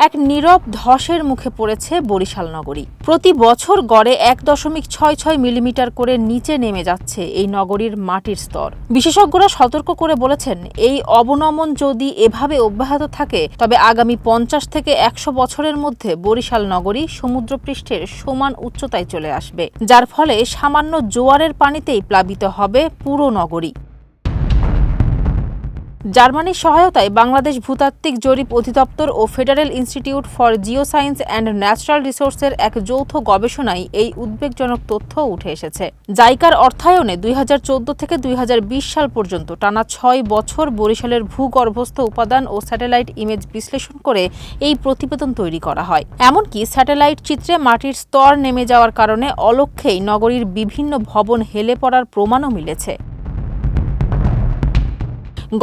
এক নীরব ধসের মুখে পড়েছে বরিশাল নগরী। প্রতি বছর গড়ে 1.66 মিলিমিটার করে নিচে নেমে যাচ্ছে এই নগরীর মাটির স্তর। বিশেষজ্ঞরা সতর্ক করে বলেছেন, এই অবনমন যদি এভাবে অব্যাহত থাকে তবে আগামী 50 থেকে 100 বছরের মধ্যে বরিশাল নগরী সমুদ্রপৃষ্ঠের সমান উচ্চতায় চলে আসবে, যার ফলে সামান্য জোয়ারের পানিতেই প্লাবিত হবে পুরো নগরী। জার্মানির সহায়তায় বাংলাদেশ ভূতাত্ত্বিক জরিপ অধিদপ্তর ও federal institute for geoscience and natural রিসোর্সের এক যৌথ গবেষণায় এই উদ্বেগজনক তথ্য উঠে এসেছে। জাইকার অর্থায়নে 2014 থেকে 2020 সাল পর্যন্ত টানা 6 বছর বরিশালের ভূগর্ভস্থ উপাদান ও স্যাটেলাইট ইমেজ বিশ্লেষণ করে এই প্রতিবেদন তৈরি করা হয়। এমনকি স্যাটেলাইট চিত্রে মাটির স্তর নেমে যাওয়ার কারণে অলক্ষ্যেই নগরীর বিভিন্ন ভবন হেলে পড়ার প্রমাণও মিলেছে।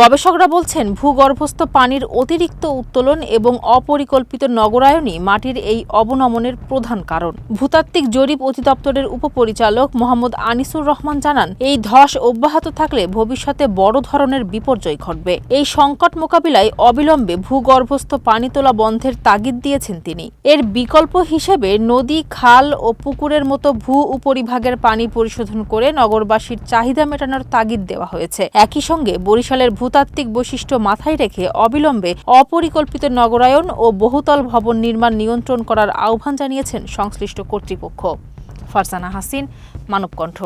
গবেষকরা বলছেন, ভূগর্ভস্থ পানির অতিরিক্ত উত্তোলন এবং অপরিকল্পিত নগরায়নই মাটির এই অবনমনের প্রধান কারণ। ভূতাত্ত্বিক জরিপ অধিদপ্তরের উপপরিচালক মোহাম্মদ আনিসুর রহমান জানান, এই ধস অব্যাহত থাকলে ভবিষ্যতে বড় ধরনের বিপর্যয় ঘটবে। এই সংকট মোকাবিলায় অবিলম্বে ভূগর্ভস্থ পানি তোলা বন্ধের তাগিদ দিয়েছেন তিনি। এর বিকল্প হিসেবে নদী, খাল ও পুকুরের মতো ভূ উপরিভাগের পানি পরিশোধন করে নগরবাসীর চাহিদা মেটানোর তাগিদ দেওয়া হয়েছে। একই সঙ্গে বরিশালের ভূতাত্ত্বিক বৈশিষ্ট্য মাথায় রেখে অবিলম্বে অপরিকল্পিত নগরায়ন ও বহুতল ভবন নির্মাণ নিয়ন্ত্রণ করার আহ্বান জানিয়েছেন সংশ্লিষ্ট কর্তৃপক্ষ। ফারজানা হাসিন, মানবকণ্ঠ।